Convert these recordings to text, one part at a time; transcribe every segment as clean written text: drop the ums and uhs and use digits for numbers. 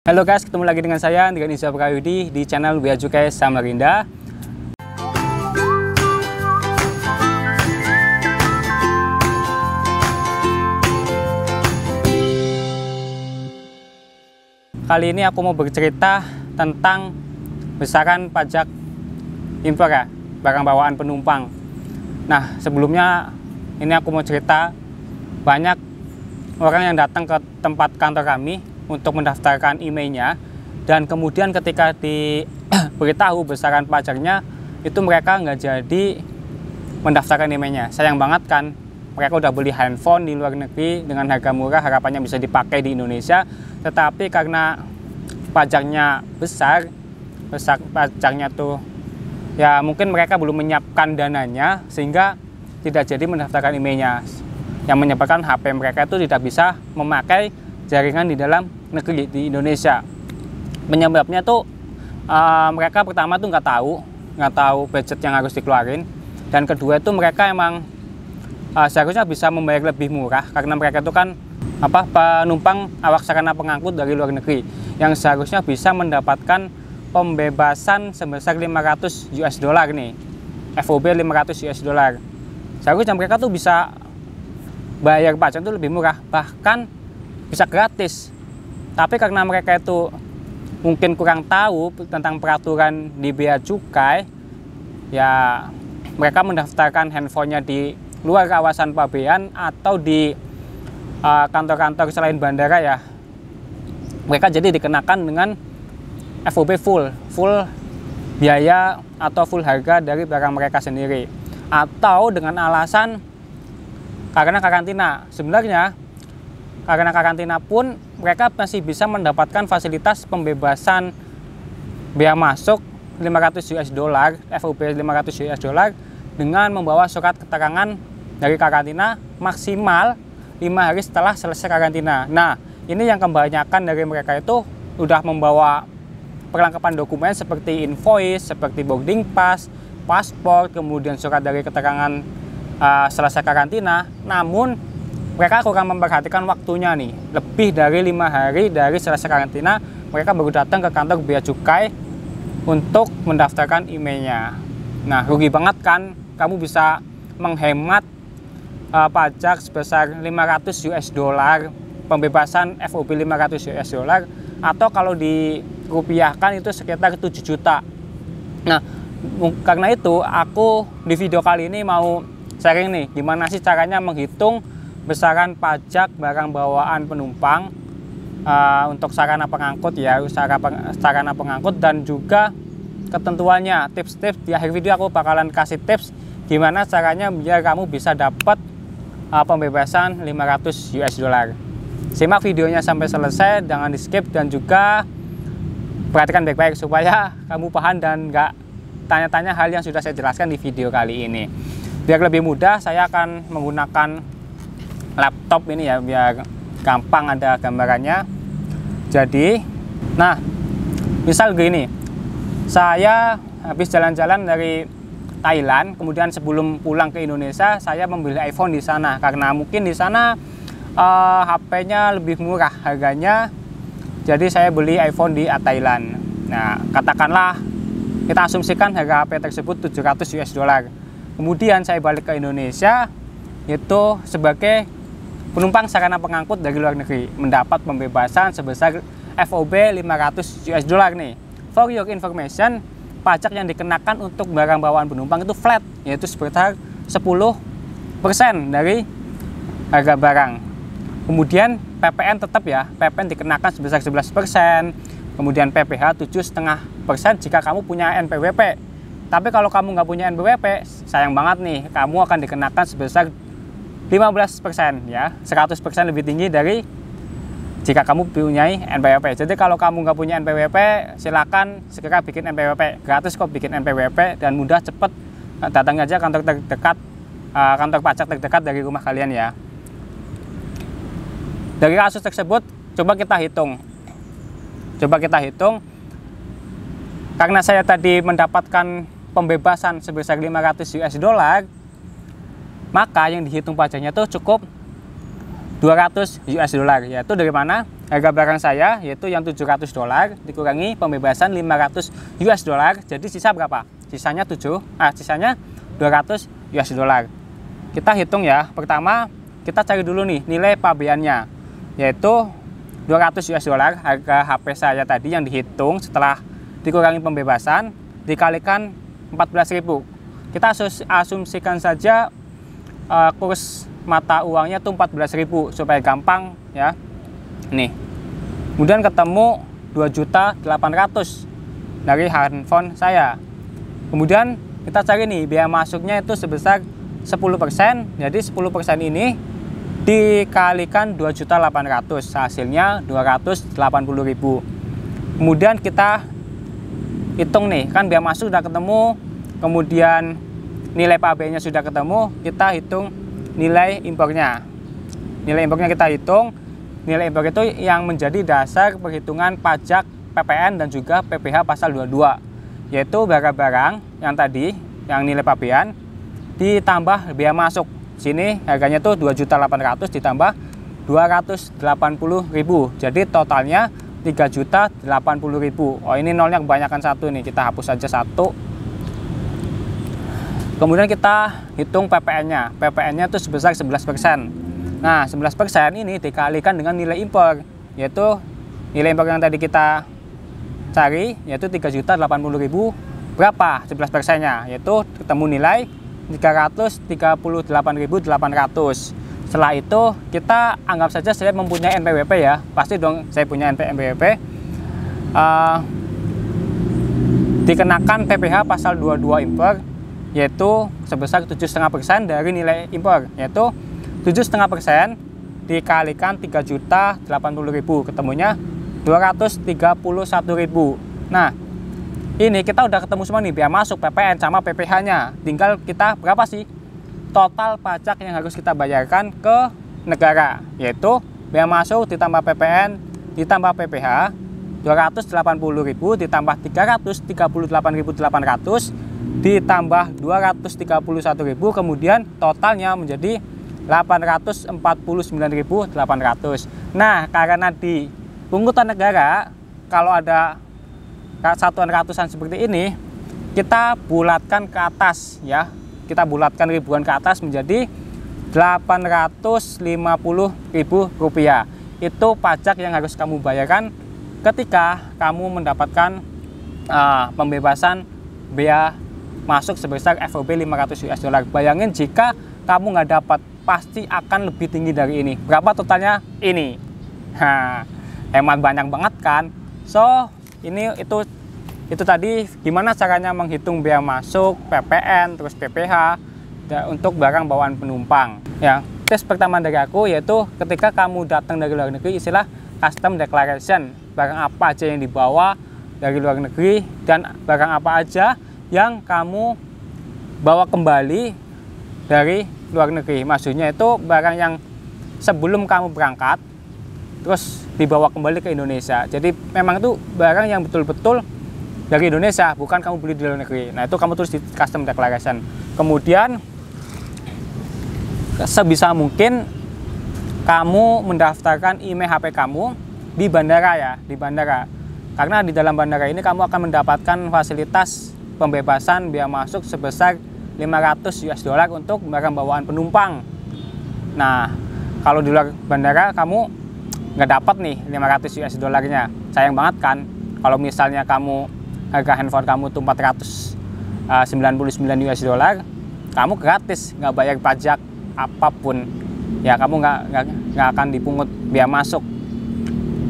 Halo guys, ketemu lagi dengan saya Andrian Iza Prayudi di channel Bea Cukai Samarinda. Kali ini aku mau bercerita tentang besaran pajak impor ya, barang bawaan penumpang. Nah, sebelumnya ini aku mau cerita banyak orang yang datang ke tempat kantor kami untuk mendaftarkan emailnya, dan kemudian ketika diberitahu besaran pajaknya itu mereka nggak jadi mendaftarkan emailnya. Sayang banget kan, mereka udah beli handphone di luar negeri dengan harga murah, harapannya bisa dipakai di Indonesia, tetapi karena pajaknya besar pajaknya tuh ya mungkin mereka belum menyiapkan dananya sehingga tidak jadi mendaftarkan emailnya, yang menyebabkan HP mereka itu tidak bisa memakai jaringan di dalam negeri di Indonesia. Penyebabnya tuh mereka pertama tuh nggak tahu budget yang harus dikeluarin, dan kedua itu mereka emang seharusnya bisa membayar lebih murah karena mereka itu kan penumpang awak sarana pengangkut dari luar negeri yang seharusnya bisa mendapatkan pembebasan sebesar 500 US dollar nih, FOB 500 US dollar. Seharusnya mereka tuh bisa bayar pajak itu lebih murah, bahkan bisa gratis. Tapi karena mereka itu mungkin kurang tahu tentang peraturan di Bea Cukai, ya mereka mendaftarkan handphonenya di luar kawasan pabean atau di kantor-kantor selain bandara ya. Mereka jadi dikenakan dengan FOB full biaya atau full harga dari barang mereka sendiri, atau dengan alasan karena karantina. Sebenarnya karena karantina pun mereka masih bisa mendapatkan fasilitas pembebasan bea masuk 500 US dollar, FOB 500 US dollar dengan membawa surat keterangan dari karantina maksimal 5 hari setelah selesai karantina. Nah, ini yang kebanyakan dari mereka itu udah membawa perlengkapan dokumen seperti invoice, seperti boarding pass, paspor, kemudian surat dari keterangan selesai karantina, namun mereka kurang memperhatikan waktunya nih. Lebih dari 5 hari dari selesai karantina, mereka baru datang ke kantor Bea Cukai untuk mendaftarkan emailnya. Nah, rugi banget kan? Kamu bisa menghemat pajak sebesar 500 US dollar, pembebasan FOB 500 US dollar, atau kalau dirupiahkan itu sekitar 7 juta. Nah, karena itu aku di video kali ini mau sharing nih, gimana sih caranya menghitung besaran pajak barang bawaan penumpang untuk sarana pengangkut ya, sarana pengangkut, dan juga ketentuannya, tips-tips. Di akhir video aku bakalan kasih tips gimana caranya biar kamu bisa dapat pembebasan 500 US dollar. Simak videonya sampai selesai, jangan di skip, dan juga perhatikan baik-baik supaya kamu paham dan nggak tanya-tanya hal yang sudah saya jelaskan di video kali ini. Biar lebih mudah, saya akan menggunakan laptop ini ya, biar gampang ada gambarannya. Jadi, nah, misal gini, saya habis jalan-jalan dari Thailand, kemudian sebelum pulang ke Indonesia, saya membeli iPhone di sana karena mungkin di sana HP-nya lebih murah harganya. Jadi saya beli iPhone di Thailand. Nah, katakanlah kita asumsikan harga HP tersebut 700 US dollar. Kemudian saya balik ke Indonesia itu sebagai penumpang sarana pengangkut dari luar negeri, mendapat pembebasan sebesar FOB 500 US dollar nih. For your information, pajak yang dikenakan untuk barang bawaan penumpang itu flat, yaitu sebesar 10% dari harga barang. Kemudian PPN tetap ya, PPN dikenakan sebesar 11%, kemudian PPh 7,5% jika kamu punya NPWP. Tapi kalau kamu nggak punya NPWP, sayang banget nih, kamu akan dikenakan sebesar 15% ya, 100% lebih tinggi dari jika kamu punya NPWP. Jadi kalau kamu nggak punya NPWP, silakan segera bikin NPWP. Gratis kok bikin NPWP, dan mudah, cepet. Datang aja kantor terdekat, kantor pajak terdekat dari rumah kalian ya. Dari kasus tersebut, coba kita hitung. Karena saya tadi mendapatkan pembebasan sebesar 500 US dollar, maka yang dihitung pajaknya tuh cukup 200 US dollar. Yaitu dari mana? harga barang saya yaitu yang $700 dikurangi pembebasan $500, jadi sisa berapa? Sisanya 200 US dollar. Kita hitung ya. Pertama kita cari dulu nih nilai pabeannya, yaitu $200 harga HP saya tadi yang dihitung setelah dikurangi pembebasan dikalikan 14.000. Kita asumsikan saja kurs mata uangnya tuh 14.000 supaya gampang ya. Nih, kemudian ketemu 2.800.000 dari handphone saya. Kemudian kita cari nih biaya masuknya itu sebesar 10%. Jadi 10% ini dikalikan 2.800.000, hasilnya 280.000. Kemudian kita hitung nih, kan biaya masuk sudah ketemu, kemudian nilai pabeannya sudah ketemu, kita hitung nilai impornya. Nilai impornya kita hitung. Nilai impor itu yang menjadi dasar perhitungan pajak PPN dan juga PPh pasal 22, yaitu barang-barang yang tadi yang nilai pabean ditambah biaya masuk. Sini harganya tuh 2.800.000 ditambah 280.000. Jadi totalnya 3.080.000. Oh, ini nolnya kebanyakan satu nih, kita hapus saja satu. Kemudian kita hitung PPN-nya. PPN-nya itu sebesar 11%. Nah, 11% ini dikalikan dengan nilai impor, yaitu nilai impor yang tadi kita cari, yaitu 3.080.000. Berapa 11%-nya? Yaitu ketemu nilai 338.800. Setelah itu kita anggap saja saya mempunyai NPWP ya. Pasti dong saya punya NPWP. Dikenakan PPh pasal 22 impor, yaitu sebesar 7,5% dari nilai impor, yaitu 7,5% dikalikan 3.080.000, ketemunya 231.000. Nah, ini kita udah ketemu semua nih biaya masuk, PPN sama PPh-nya. Tinggal kita berapa sih total pajak yang harus kita bayarkan ke negara, yaitu biaya masuk ditambah PPN ditambah PPh 280.000 ditambah 338.800 ditambah 231.000, kemudian totalnya menjadi 849.800. Nah, karena di pungutan negara kalau ada satuan ratusan seperti ini, kita bulatkan ke atas ya. Kita bulatkan ribuan ke atas menjadi 850.000 rupiah. Itu pajak yang harus kamu bayarkan ketika kamu mendapatkan pembebasan bea masuk sebesar FOB $500. Bayangin jika kamu nggak dapat, pasti akan lebih tinggi dari ini. Berapa totalnya? Ini. Hemat banyak banget kan? So, itu tadi gimana caranya menghitung bea masuk, PPN, terus PPh untuk barang bawaan penumpang. Ya, tes pertama dari aku yaitu ketika kamu datang dari luar negeri, istilah custom declaration. Barang apa aja yang dibawa dari luar negeri dan barang apa aja yang kamu bawa kembali dari luar negeri. Maksudnya itu barang yang sebelum kamu berangkat terus dibawa kembali ke Indonesia. Jadi memang itu barang yang betul-betul dari Indonesia, bukan kamu beli di luar negeri. Nah, itu kamu tulis di custom declaration. Kemudian sebisa mungkin kamu mendaftarkan email HP kamu di bandara ya, di bandara. Karena di dalam bandara ini kamu akan mendapatkan fasilitas pembebasan bea masuk sebesar $500 untuk barang bawaan penumpang. Nah, kalau di luar bandara kamu nggak dapat nih $500-nya. Sayang banget kan? Kalau misalnya harga handphone kamu tuh $499, kamu gratis, nggak bayar pajak apapun. Ya, kamu nggak akan dipungut bea masuk.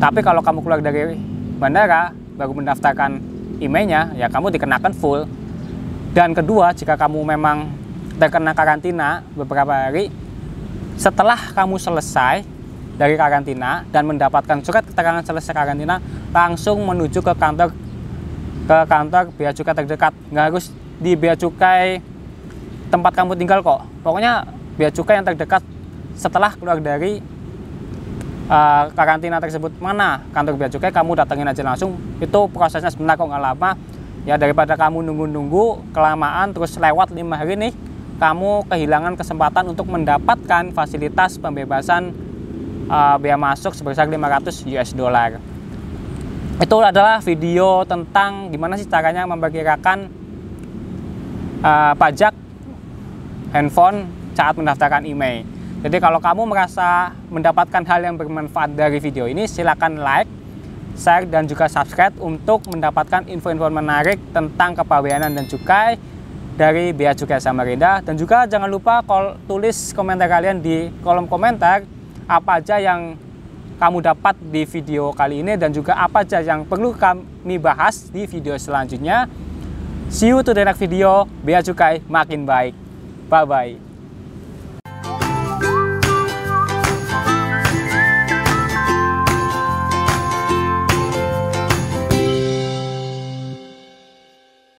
Tapi kalau kamu keluar dari bandara baru mendaftarkan emailnya, ya kamu dikenakan full. Dan kedua, jika kamu memang terkena karantina beberapa hari, setelah kamu selesai dari karantina dan mendapatkan surat keterangan selesai karantina, langsung menuju ke kantor bea cukai terdekat. Nggak harus di bea cukai tempat kamu tinggal kok. Pokoknya bea cukai yang terdekat setelah keluar dari karantina tersebut. Mana kantor bea cukai, kamu datangin aja langsung. Itu prosesnya sebentar kok, nggak lama. Ya, daripada kamu nunggu-nunggu kelamaan terus lewat 5 hari nih, kamu kehilangan kesempatan untuk mendapatkan fasilitas pembebasan bea masuk sebesar 500 US dollar. Itu adalah video tentang gimana sih caranya memperkirakan pajak handphone saat mendaftarkan IMEI. Jadi kalau kamu merasa mendapatkan hal yang bermanfaat dari video ini, silakan like, share, dan juga subscribe untuk mendapatkan info-info menarik tentang kepabeanan dan cukai dari Bea Cukai Samarinda. Dan juga jangan lupa tulis komentar kalian di kolom komentar apa aja yang kamu dapat di video kali ini dan juga apa aja yang perlu kami bahas di video selanjutnya. See you to the next video. Bea Cukai makin baik. Bye-bye.